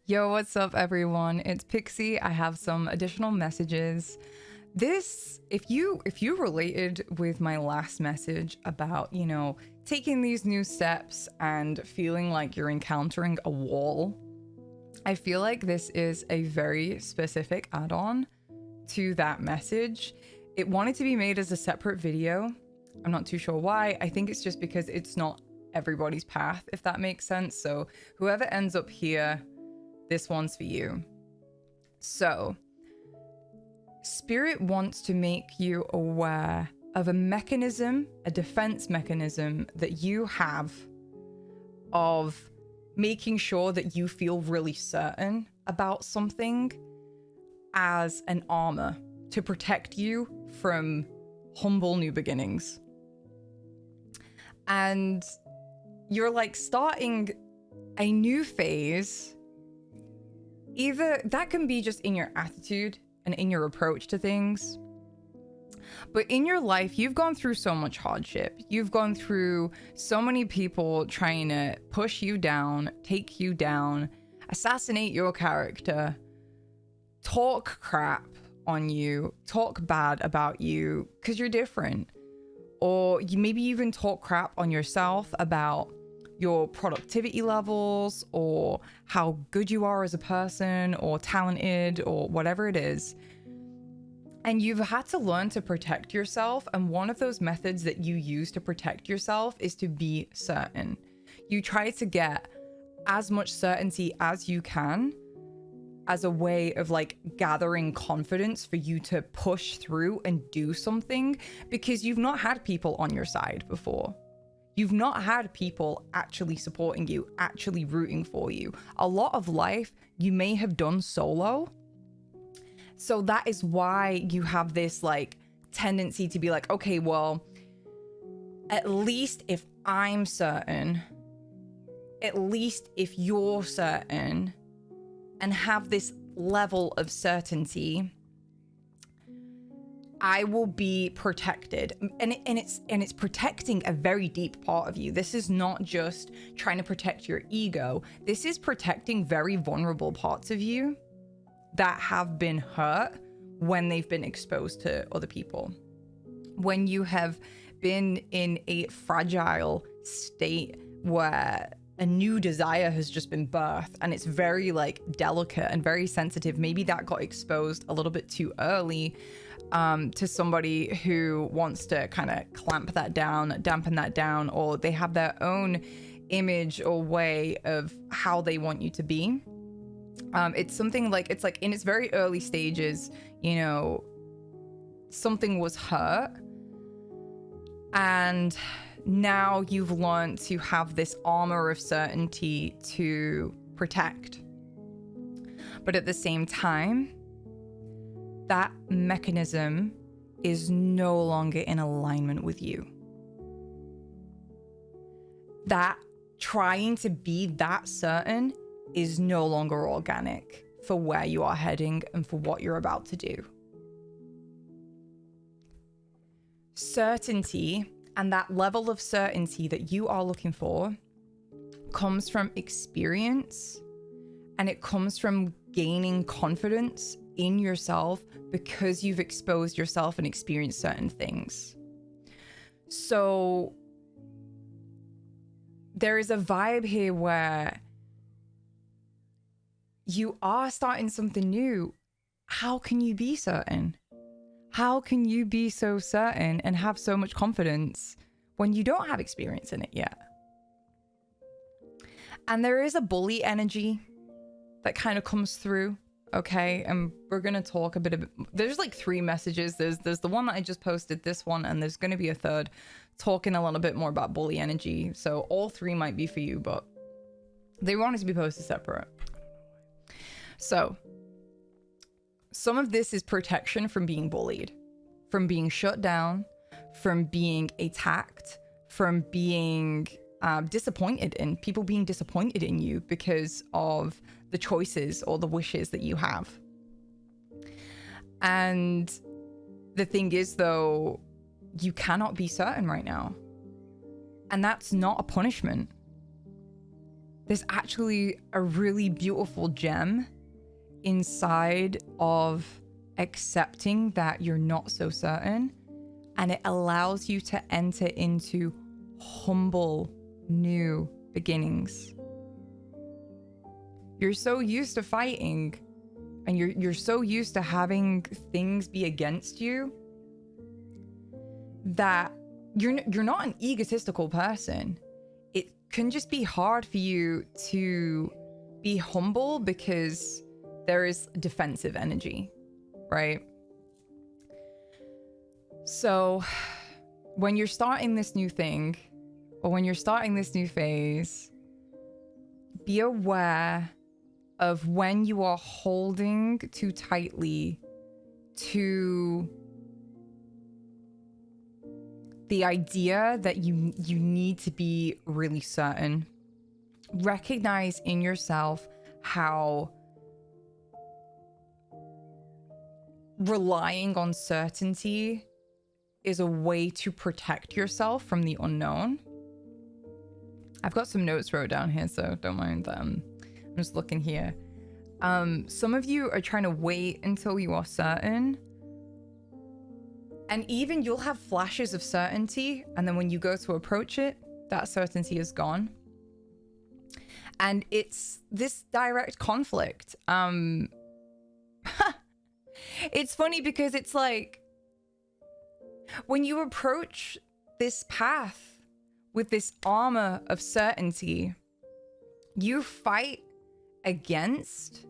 Yo, what's up, everyone? It's Pixie. I have some additional messages. This, if you related with my last message about, taking these new steps and feeling like you're encountering a wall, I feel like this is a very specific add-on to that message. It wanted to be made as a separate video. I'm not too sure why. I think it's just because it's not everybody's path, if that makes sense. So whoever ends up here, this one's for you. So, Spirit wants to make you aware of a mechanism, a defense mechanism that you have of making sure that you feel really certain about something as an armor to protect you from humble new beginnings. And you're like starting a new phase. Either that can be just in your attitude and in your approach to things. But in your life, you've gone through so much hardship. You've gone through so many people trying to push you down, take you down, assassinate your character, talk crap on you, talk bad about you because you're different. Or you maybe even talk crap on yourself about your productivity levels or how good you are as a person or talented or whatever it is. And you've had to learn to protect yourself. And one of those methods that you use to protect yourself is to be certain. You try to get as much certainty as you can as a way of like gathering confidence for you to push through and do something, because you've not had people on your side before. You've not had people actually supporting you, actually rooting for you. A lot of life you may have done solo. So that is why you have this like tendency to be like, okay, well, at least if I'm certain, at least if you're certain, and have this level of certainty, I will be protected. And it's protecting a very deep part of you. This is not just trying to protect your ego. This is protecting very vulnerable parts of you that have been hurt when they've been exposed to other people. When you have been in a fragile state where a new desire has just been birthed and it's very like delicate and very sensitive. Maybe that got exposed a little bit too early to somebody who wants to kind of clamp that down, dampen that down, or they have their own image or way of how they want you to be. It's something like, it's like in its very early stages, something was hurt, and now you've learned to have this armor of certainty to protect. But at the same time, that mechanism is no longer in alignment with you. That trying to be that certain is no longer organic for where you are heading and for what you're about to do. Certainty, and that level of certainty that you are looking for, comes from experience, and it comes from gaining confidence in yourself because you've exposed yourself and experienced certain things. So there is a vibe here where you are starting something new. How can you be certain? How can you be so certain and have so much confidence when you don't have experience in it yet? And there is a bully energy that kind of comes through, okay? And we're going to talk a bit of... There's like 3 messages. There's the one that I just posted, this one, and there's going to be a third talking a little bit more about bully energy. So all 3 might be for you, but they wanted to be posted separate. So some of this is protection from being bullied, from being shut down, from being attacked, from being disappointed in people being disappointed in you because of the choices or the wishes that you have. And the thing is, though, you cannot be certain right now. And that's not a punishment. there's actually a really beautiful gem inside of accepting that you're not so certain, and it allows you to enter into humble new beginnings. You're so used to fighting, and you're so used to having things be against you, that you're not an egotistical person. It can just be hard for you to be humble because there is defensive energy, right? So when you're starting this new thing, or when you're starting this new phase, be aware of when you are holding too tightly to the idea that you need to be really certain. Recognize in yourself how relying on certainty is a way to protect yourself from the unknown. I've got some notes wrote down here, so don't mind them. I'm just looking here. Some of you are trying to wait until you are certain. And even you'll have flashes of certainty, and then when you go to approach it, that certainty is gone. And it's this direct conflict. It's funny because it's like, when you approach this path with this armor of certainty, you fight against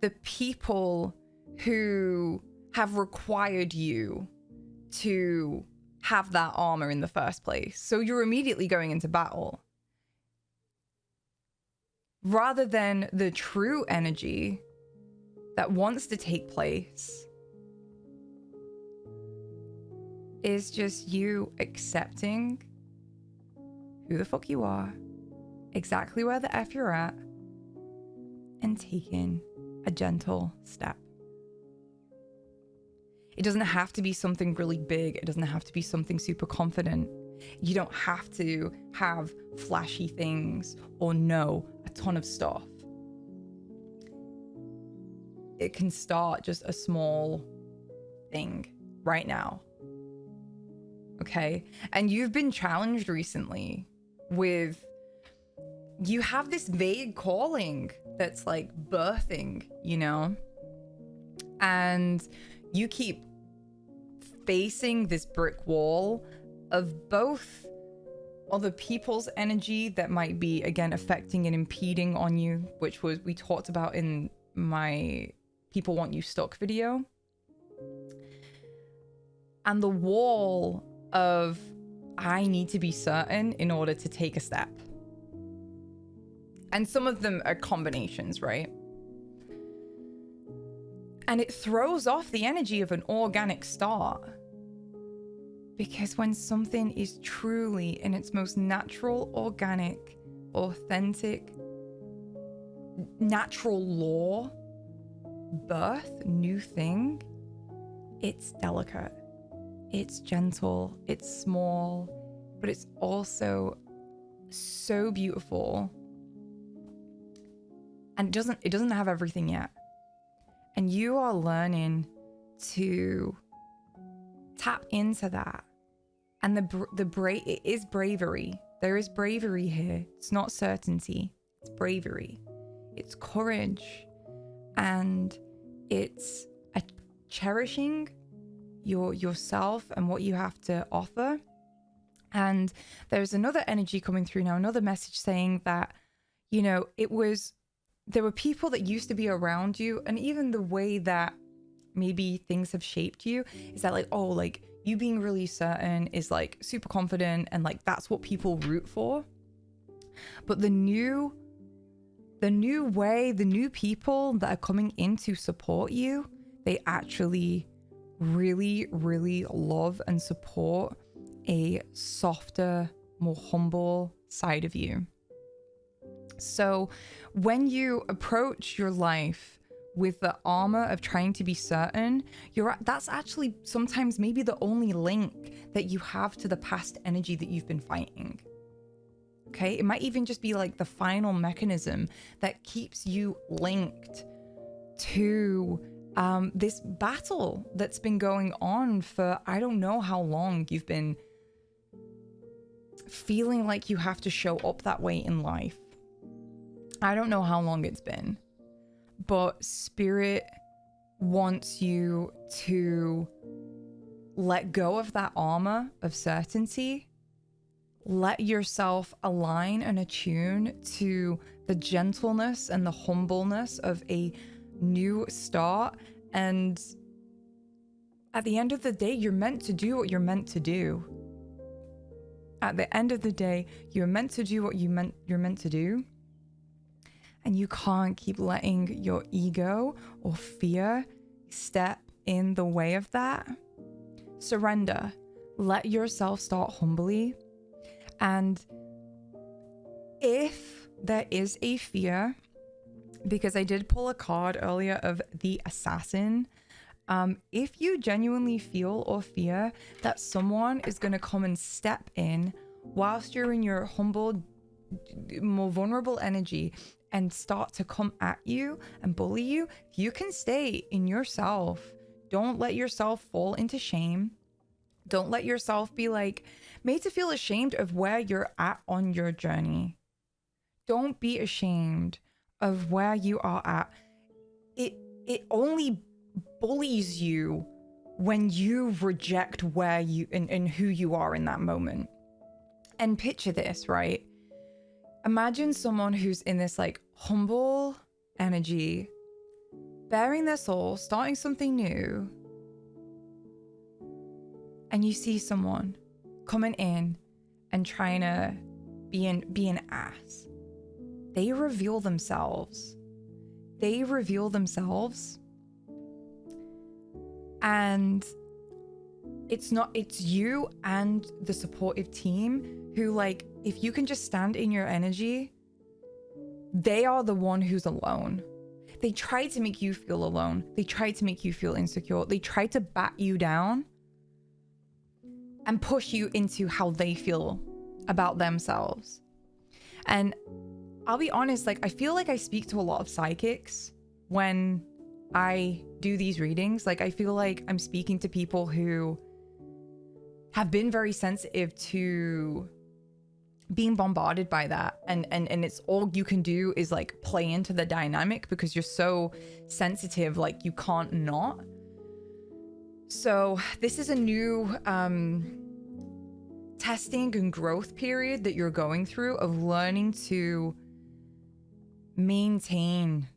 the people who have required you to have that armor in the first place. So you're immediately going into battle. Rather than the true energy that wants to take place is just you accepting who the fuck you are, exactly where the F you're at, and taking a gentle step. It doesn't have to be something really big. It doesn't have to be something super confident. You don't have to have flashy things or know a ton of stuff. It can start just a small thing right now. Okay? And you've been challenged recently with, you have this vague calling that's like birthing, you know? And you keep facing this brick wall of both other people's energy that might be, again, affecting and impeding on you, which was, we talked about in my People Want You Stuck video. And the wall of, I need to be certain in order to take a step. And some of them are combinations, right? And it throws off the energy of an organic start. Because when something is truly in its most natural, organic, authentic, natural law, birth, new thing, it's delicate, it's gentle, it's small, but it's also so beautiful. And it doesn't have everything yet. And you are learning to tap into that. And it is bravery. There is bravery here. It's not certainty. It's bravery. It's courage. And it's a cherishing yourself and what you have to offer. And there's another energy coming through now, another message saying that, you know, there were people that used to be around you, and even the way that maybe things have shaped you is that, like, oh, like, you being really certain is like super confident, and like that's what people root for. But the new way, the new people that are coming in to support you, they actually really, really love and support a softer, more humble side of you. So when you approach your life with the armor of trying to be certain, that's actually sometimes maybe the only link that you have to the past energy that you've been fighting. Okay, it might even just be like the final mechanism that keeps you linked to this battle that's been going on for I don't know how long. You've been feeling like you have to show up that way in life. I don't know how long it's been, but Spirit wants you to let go of that armor of certainty. Let yourself align and attune to the gentleness and the humbleness of a new start. And at the end of the day, you're meant to do what you're meant to do. At the end of the day, you're meant to do what you're meant to do. And you can't keep letting your ego or fear step in the way of that. Surrender. Let yourself start humbly. And if there is a fear, because I did pull a card earlier of the Assassin, if you genuinely feel or fear that someone is going to come and step in whilst you're in your humble, more vulnerable energy and start to come at you and bully you, you can stay in yourself. Don't let yourself fall into shame. Don't let yourself be like made to feel ashamed of where you're at on your journey. Don't be ashamed of where you are at. It only bullies you when you reject where you and who you are in that moment. And picture this, right? Imagine someone who's in this like humble energy, bearing their soul, starting something new. And you see someone coming in and trying to be an ass. They reveal themselves. And it's you and the supportive team who, like, if you can just stand in your energy, they are the one who's alone. They try to make you feel alone. They try to make you feel insecure. They try to bat you down and push you into how they feel about themselves. And I'll be honest, like, I feel like I speak to a lot of psychics when I do these readings. Like, I feel like I'm speaking to people who have been very sensitive to being bombarded by that. And it's all you can do is like play into the dynamic because you're so sensitive, like you can't not. So this is a new testing and growth period that you're going through of learning to maintain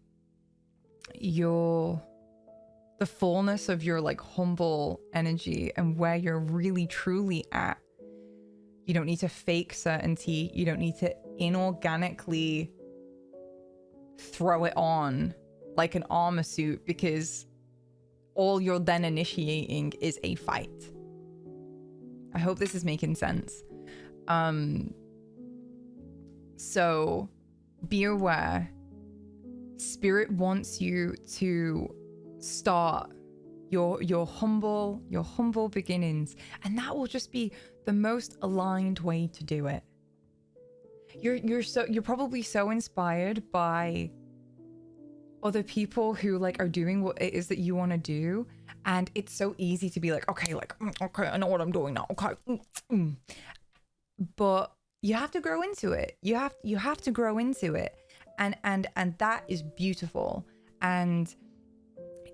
the fullness of your like humble energy and where you're really truly at. You don't need to fake certainty. You don't need to inorganically throw it on like an armor suit, because all you're then initiating is a fight. I hope this is making sense. So be aware. Spirit wants you to start your humble beginnings, and that will just be the most aligned way to do it. You're probably so inspired by other people who like are doing what it is that you want to do, and it's so easy to be like, okay, like okay, I know what I'm doing now, okay. But you have to grow into it. You have to grow into it, and that is beautiful. And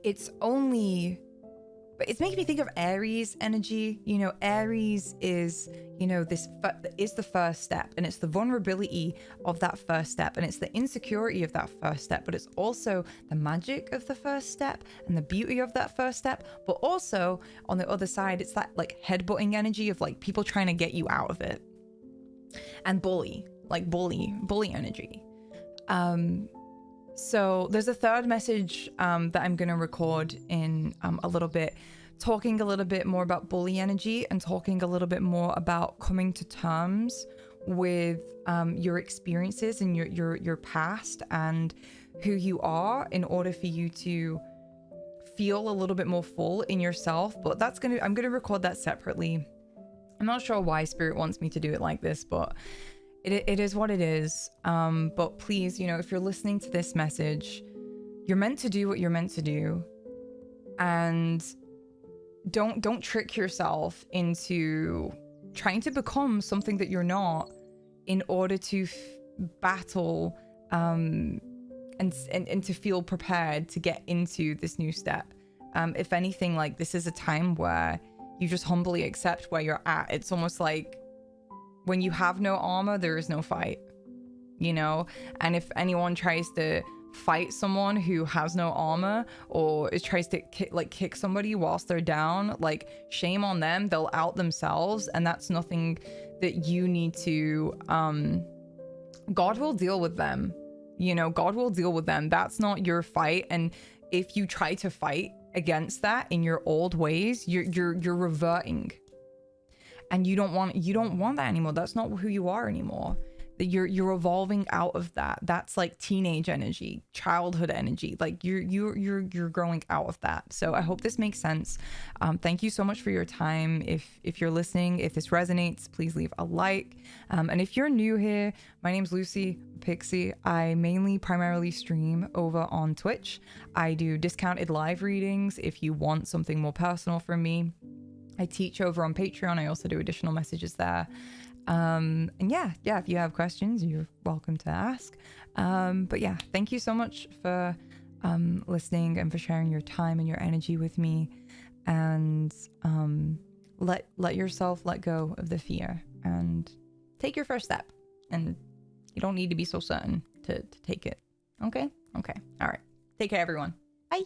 it's making me think of Aries energy. You know, Aries is, you know, is the first step, and it's the vulnerability of that first step, and it's the insecurity of that first step, but it's also the magic of the first step and the beauty of that first step. But also on the other side, it's that like headbutting energy of like people trying to get you out of it, and bully energy. So there's a third message that I'm going to record in a little bit, talking a little bit more about bully energy and talking a little bit more about coming to terms with your experiences and your past and who you are in order for you to feel a little bit more full in yourself. But I'm going to record that separately. I'm not sure why Spirit wants me to do it like this, but it is what it is. But please, you know, if you're listening to this message, you're meant to do what you're meant to do, and don't trick yourself into trying to become something that you're not in order to battle and to feel prepared to get into this new step. If anything, like, this is a time where you just humbly accept where you're at. It's almost like when you have no armor, there is no fight, you know? And if anyone tries to fight someone who has no armor, or tries to kick somebody whilst they're down, like, shame on them. They'll out themselves, and that's nothing that you need to God will deal with them, you know. God will deal with them. That's not your fight. And if you try to fight against that in your old ways, you're reverting, and you don't want that anymore. That's not who you are anymore. You're evolving out of that. That's like teenage energy, childhood energy. Like you're growing out of that. So I hope this makes sense. Thank you so much for your time. If you're listening, if this resonates, please leave a like. And if you're new here, my name's Lucy Pixie. I primarily stream over on Twitch. I do discounted live readings if you want something more personal from me. I teach over on Patreon. I also do additional messages there. And yeah, if you have questions, you're welcome to ask. But yeah, thank you so much for listening and for sharing your time and your energy with me. And let yourself let go of the fear and take your first step. And you don't need to be so certain to take it. Okay? All right. Take care, everyone. Bye.